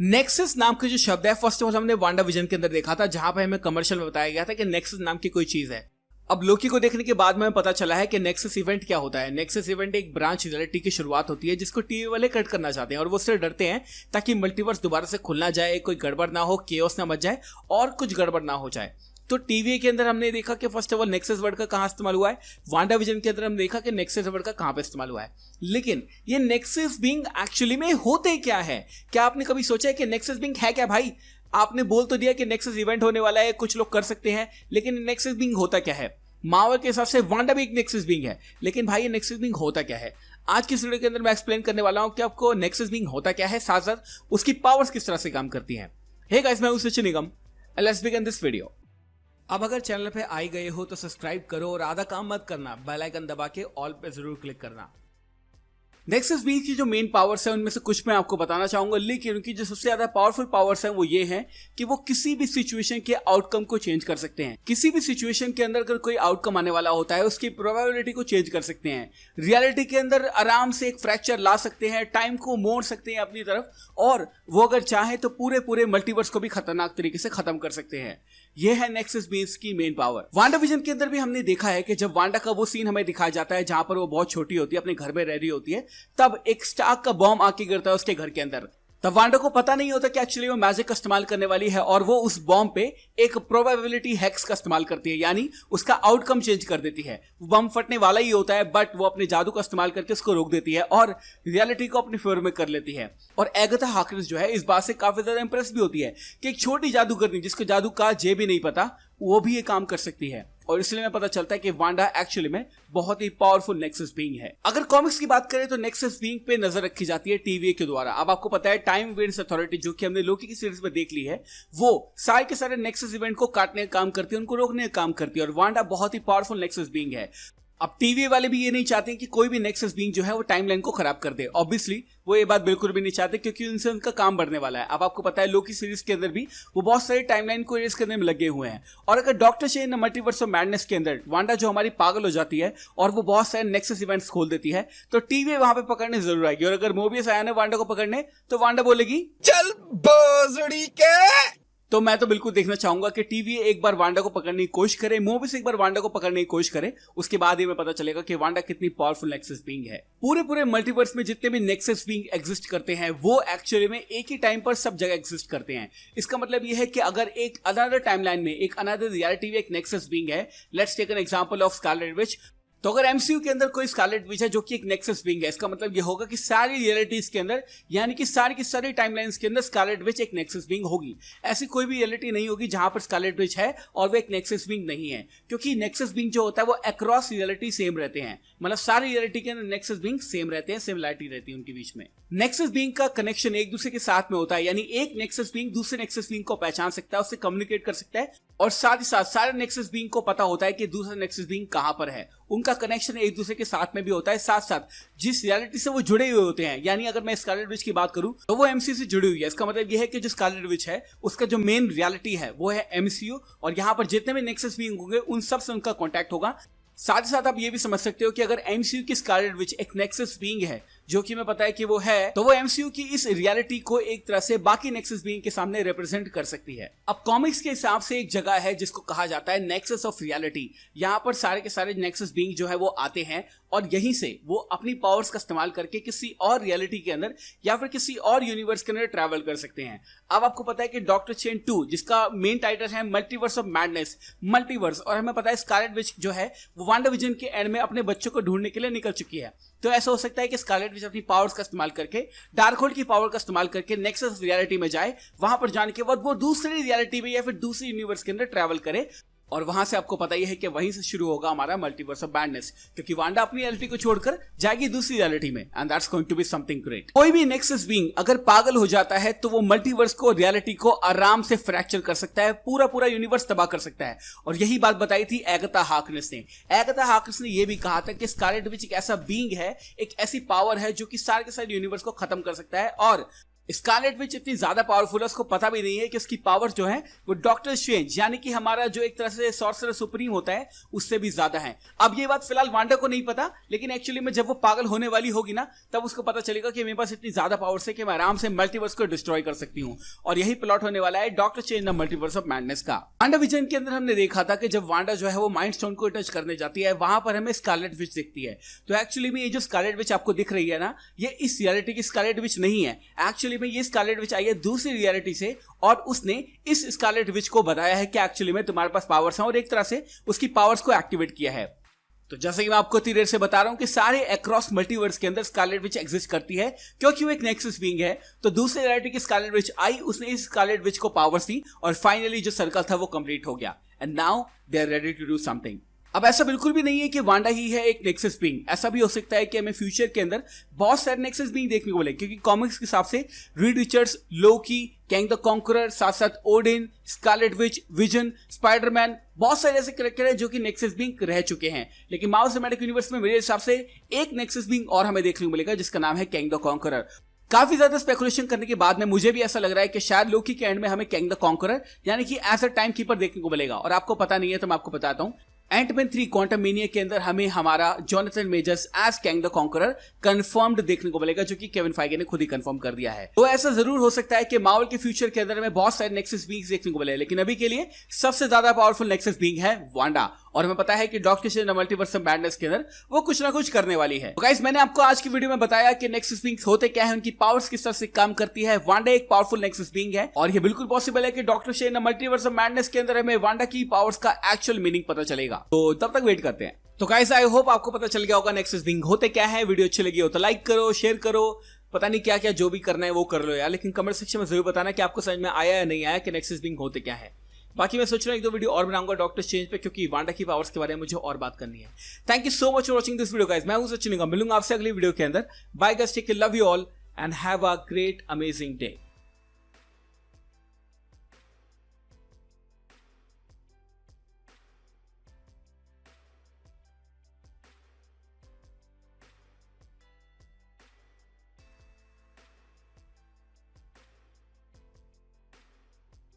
Nexus नाम का जो शब्द है फर्स्ट ऑफ ऑल हमने वांडा विजन के अंदर देखा था, जहां पे हमें कमर्शियल में बताया गया था कि नेक्सस नाम की कोई चीज है। अब लोकी को देखने के बाद में हमें पता चला है कि नेक्सस इवेंट क्या होता है। नेक्सस इवेंट एक ब्रांच रियलिटी की शुरुआत होती है जिसको टीवी वाले कट करना चाहते हैं और वो उससे डरते हैं ताकि मल्टीवर्स दोबारा से खुलना जाए, कोई गड़बड़ ना हो, केओस ना मच जाए और कुछ गड़बड़ ना हो जाए। तो टीवी के अंदर हमने देखा कि first of all nexus word का कहां इस्तेमाल हुआ है, वांडा विजन के अंदर हमने देखा कि नेक्सस वर्ड का कहां पे इस्तेमाल हुआ है। लेकिन ये नेक्सस बीइंग एक्चुअली में होते क्या है? क्या आपने कभी सोचा है कि नेक्सस बीइंग है क्या? भाई आपने बोल तो दिया कि नेक्सस इवेंट होने वाला है, कुछ लोग कर सकते हैं, लेकिन नेक्सस बीइंग होता क्या है? मार्वल के हिसाब से वांडा भी एक नेक्सस बीइंग है, लेकिन भाई ये नेक्सस बीइंग होता क्या है? आज की इस वीडियो के अंदर मैं एक्सप्लेन करने वाला हूं कि आपको नेक्सस बीइंग होता क्या है, साथ साथ उसकी पावर्स किस तरह से काम करती हैं। हे गाइस, मैं हूं सचिन निगम, लेट्स बिगिन दिस वीडियो। अब अगर चैनल पे आई गए हो तो सब्सक्राइब करो और आधा काम मत करना, बेल आइकन दबा के ऑल पे जरूर क्लिक करना। नेक्सस बीइंग की जो मेन पावर्स है उनमें से कुछ मैं आपको बताना चाहूंगा, लेकिन उनकी जो सबसे ज्यादा पावरफुल पावर्स हैं वो ये हैं कि वो किसी भी सिचुएशन के आउटकम को चेंज कर सकते हैं। किसी भी सिचुएशन के अंदर अगर कोई आउटकम आने वाला होता है उसकी प्रोबेबिलिटी को चेंज कर सकते हैं। रियलिटी के अंदर आराम से एक फ्रैक्चर ला सकते हैं, टाइम को मोड़ सकते हैं अपनी तरफ, और वो अगर चाहे तो पूरे मल्टीवर्स को भी खतरनाक तरीके से खत्म कर सकते हैं। ये है नेक्सस बीइंग्स की मेन पावर। वांडा विजन के अंदर भी हमने देखा है कि जब वांडा का वो सीन हमें दिखाया जाता है जहां पर वो बहुत छोटी होती है, अपने घर में रह रही होती है, तब एक स्टार्क का बॉम्ब आके गिरता है उसके घर के अंदर। तब वांडा को पता नहीं होता कि एक्चुअली वो मैजिक का इस्तेमाल करने वाली है और वो उस बॉम्ब पे एक प्रोबेबिलिटी हैक्स का इस्तेमाल करती है, यानी उसका आउटकम चेंज कर देती है। वो बम फटने वाला ही होता है बट वो अपने जादू का इस्तेमाल करके उसको रोक देती है और रियलिटी को अपने फेवर में कर लेती है। और एगाथा हार्कनेस जो है इस बात से काफी ज्यादा इंप्रेस भी होती है कि एक छोटी जादूगरनी जिसको जादू का जे भी नहीं पता, वो भी ये काम कर सकती है। और इसलिए हमें पता चलता है कि वांडा एक्चुअली में बहुत ही पावरफुल नेक्सस बीइंग है। अगर कॉमिक्स की बात करें तो नेक्सस बीइंग पे नजर रखी जाती है टीवी के द्वारा। अब आपको पता है टाइम इवेंट्स अथॉरिटी जो कि हमने लोकी की सीरीज में देख ली है, वो सारे के सारे नेक्सस इवेंट को काटने का काम करती है, उनको रोकने का काम करती है, और वांडा बहुत ही पावरफुल नेक्सस बीइंग है। अब टीवी वाले भी ये नहीं चाहते कि कोई भी नेक्सस बीइंग जो है वो टाइमलाइन को खराब कर दे। ऑब्वियसली वो ये बात बिल्कुल भी नहीं चाहते क्योंकि उनसे उनका काम बढ़ने वाला है। अब आपको पता है लोकी सीरीज के अंदर भी वो बहुत सारे टाइमलाइन को इरेज करने में लगे हुए हैं। और अगर doctor strange multiverse of madness के अंदर वांडा जो हमारी पागल हो जाती है और वो बहुत सारे नेक्सस इवेंट्स खोल देती है, तो टीवी वहां पे पकड़ने जरूर आएगी। और अगर मोबियस आया ना वांडा को पकड़ने, तो वांडा बोलेगी चल भोसड़ी के। तो मैं तो बिल्कुल देखना चाहूंगा कि टीवी एक बार वांडा को पकड़ने की कोशिश करे, मोबियस एक बार वांडा को पकड़ने की कोशिश करे, उसके बाद ही हमें पता चलेगा कि वांडा कितनी पावरफुल नेक्सस बीइंग है। पूरे मल्टीवर्स में जितने भी नेक्सस बीइंग एग्जिस्ट करते हैं वो एक्चुअली में एक ही टाइम पर सब जगह एग्जिस्ट करते हैं। इसका मतलब ये है कि अगर एक अनदर टाइमलाइन में एक अनदर रियलिटी में एक नेक्सस बीइंग है, let's take an example of Scarlet Witch, तो अगर एमसीयू के अंदर कोई स्कारलेट विच है जो कि एक नेक्सस बीइंग है, इसका मतलब ये होगा कि सारी रियलिटीज के अंदर, यानी कि सारी की सारी टाइमलाइंस के अंदर स्कारलेट विच एक नेक्सस बीइंग होगी। ऐसी कोई भी रियलिटी नहीं होगी जहां पर स्कारलेट विच है और वो एक नेक्सस बीइंग नहीं है, क्योंकि नेक्सस बीइंग जो होता है वो अक्रॉस रियलिटी सेम रहते हैं। मतलब सारी रियलिटी के अंदर नेक्सस बीइंग सेम रहते हैं, सिमिलरिटी रहती है उनके बीच में। नेक्सस बीइंग का कनेक्शन एक दूसरे के साथ में होता है, यानी एक नेक्सस बीइंग दूसरे नेक्सस बीइंग को पहचान सकता है, उससे कम्युनिकेट कर सकता है, और साथ ही साथ सारे नेक्सस बीइंग को पता होता है कि दूसरा नेक्सस बीइंग कहां पर है। उनका कनेक्शन एक दूसरे के साथ में भी होता है, साथ साथ जिस रियलिटी से वो जुड़े हुए होते हैं। यानी अगर मैं स्कारलेट विच की बात करूं तो वो एमसीयू से जुड़ी हुई है। इसका मतलब ये है कि जो स्कारलेट विच है उसका जो मेन रियलिटी है वो है एमसीयू, और यहां पर जितने भी नेक्सस बीइंग होंगे उन सब से उनका कॉन्टैक्ट होगा। साथ ही साथ आप ये भी समझ सकते हो कि अगर एमसीयू की स्कारलेट विच एक नेक्सस बीइंग है, जो कि हमें पता है कि वो है, तो वो एमसीयू की इस रियलिटी को एक तरह से बाकी नेक्सस बीइंग के सामने रिप्रेजेंट कर सकती है। अब कॉमिक्स के हिसाब से एक जगह है जिसको कहा जाता है नेक्सस ऑफ रियलिटी। यहाँ पर सारे के सारे नेक्सस बीइंग जो है वो आते हैं और यहीं से वो अपनी पावर्स का इस्तेमाल करके किसी और रियलिटी के अंदर या फिर किसी और यूनिवर्स के अंदर ट्रैवल कर सकते हैं। अब आपको पता है कि डॉक्टर स्ट्रेंज 2 जिसका मेन टाइटल है मल्टीवर्स ऑफ मैडनेस, मल्टीवर्स, और हमें पता है स्कारलेट विच जो है वो वांडा विजन के एंड में अपने बच्चों को ढूंढने के लिए निकल चुकी है। तो ऐसा हो सकता है कि स्कारलेट विच अपनी पावर्स का इस्तेमाल करके, डार्कहोल्ड की पावर का इस्तेमाल करके नेक्सस रियलिटी में जाए, वहां पर जाने के बाद वो दूसरी रियलिटी में या फिर दूसरी यूनिवर्स के अंदर ट्रैवल करे, और वहां से आपको पता ही है कि वहीं से शुरू होगा हमारा मल्टीवर्स ऑफ मैडनेस, क्योंकि वांडा अपनी रियलिटी को छोड़कर जाएगी दूसरी रियलिटी में, and that's going to be something great. कोई भी नेक्सस बीइंग अगर पागल हो जाता है तो वो मल्टीवर्स को, रियलिटी को आराम से फ्रैक्चर कर सकता है, पूरा यूनिवर्स तबाह कर सकता है। और यही बात बताई थी एगाथा हार्कनेस ने। एगाथा हार्कनेस ने यह भी कहा था कि स्कारलेट विच एक ऐसा बीइंग है, एक ऐसी पावर है जो कि सारे के सारे यूनिवर्स को खत्म कर सकता है, और स्कारलेट विच इतनी ज्यादा पावरफुल है उसको पता भी नहीं है कि उसकी पावर जो है वो डॉक्टर स्ट्रेंज यानी कि हमारा जो एक तरह से सॉर्सरर सुप्रीम होता है उससे भी ज्यादा है। अब ये बात फिलहाल वांडा को नहीं पता, लेकिन एक्चुअली में जब वो पागल होने वाली होगी ना तब उसको पता चलेगा कि मेरे पास इतनी ज्यादा पावर्स है कि मैं आराम से मल्टीवर्स को डिस्ट्रॉय कर सकती हूँ। और यही प्लॉट होने वाला है doctor strange the multiverse of madness का। वांडा विजन के अंदर हमने देखा था कि जब वांडा जो है वो माइंड स्टोन को टच करने जाती है वहां पर हमें स्कारलेट विच दिखती है। तो एक्चुअली में ये जो स्कारलेट विच आपको दिख रही है ना, ये इस रियलिटी की स्कारलेट विच नहीं है। एक्चुअली में ये स्कारलेट विच आई है दूसरी रियलिटी से और उसने इस स्कारलेट विच को बताया है कि एक्चुअली में तुम्हारे पास पावर्स हैं और एक तरह से उसकी पावर्स को एक्टिवेट किया है। तो जैसे कि मैं आपको इतनी देर से बता रहा हूं कि सारे अक्रॉस मल्टीवर्स के अंदर स्कारलेट विच एग्जिस्ट करती है क्योंकि वो एक नेक्सस बीइंग है। तो दूसरी रियलिटी की स्कारलेट विच आई, उसने इस स्कारलेट विच को पावर्स दी और फाइनली जो सर्कल था वो कंप्लीट हो गया and now they are ready to do something. अब ऐसा बिल्कुल भी नहीं है कि वांडा ही है एक नेक्सस बीइंग, ऐसा भी हो सकता है कि हमें फ्यूचर के अंदर बहुत सारे नेक्सस बीइंग देखने को मिले क्योंकि कॉमिक्स के हिसाब से Reed Richards, Loki, Kang the conqueror, साथ साथ Odin, Scarlet Witch, vision, Spiderman, बहुत सारे ऐसे कैरेक्टर हैं जो कि नेक्सस बीइंग रह चुके हैं। लेकिन मार्वल सिनेमैटिक यूनिवर्स में मेरे हिसाब से एक नेक्सस बीइंग और हमें देखने को मिलेगा जिसका नाम है कैंग द कॉन्करर। काफी ज्यादा स्पेकुलेशन करने के बाद में मुझे भी ऐसा लग रहा है कि शायद लोकी के एंड में हमें कैंग द कॉन्करर यानी कि एज अ टाइम कीपर देखने को मिलेगा। और आपको पता नहीं है तो मैं आपको बताता हूं, एंटमैन 3 क्वांटम मेनिया के अंदर हमें हमारा Jonathan Majors as Kang the Conqueror confirmed देखने को मिलेगा, जो कि केविन फाइगे ने खुद ही कंफर्म कर दिया है। तो ऐसा जरूर हो सकता है कि मार्वल के फ्यूचर के अंदर हमें बहुत सारे नेक्सस बीइंग्स देखने को मिले, लेकिन अभी के लिए सबसे ज्यादा पावरफुल नेक्सस बीइंग है वांडा। और हमें पता है कि doctor strange the multiverse of madness के अंदर वो कुछ ना कुछ करने वाली है। तो गाइस, मैंने आपको आज की वीडियो में बताया कि नेक्सस बीइंग्स होते क्या है, उनकी पावर्स किस तरह से काम करती है। वांडा एक पावरफुल नेक्सस बीइंग है और ये बिल्कुल पॉसिबल है कि doctor strange the multiverse of madness के अंदर हमें वांडा की पावर्स का एक्चुअल मीनिंग पता चलेगा। तो तब तक वेट करते हैं। तो गाइस, आई होप आपको पता चल गया होगा नेक्सस बीइंग होते क्या है। वीडियो अच्छी लगी हो तो लाइक करो, शेयर करो, पता नहीं क्या क्या जो भी करना है वो कर लो यार, लेकिन कमेंट सेक्शन में जरूर बताना कि आपको समझ में आया या नहीं आया कि नेक्सस बीइंग होते क्या है। बाकी मैं सोच रहा हूँ एक दो वीडियो और बनाऊंगा डॉक्टर स्ट्रेंज पे, क्योंकि वांडा की पावर्स के बारे में मुझे और बात करनी है। Thank you so much for watching this video guys. मैं हूं सचिन, मिलूंगा आपसे अगली वीडियो के अंदर। Bye guys, take care, love you all and have a great amazing day.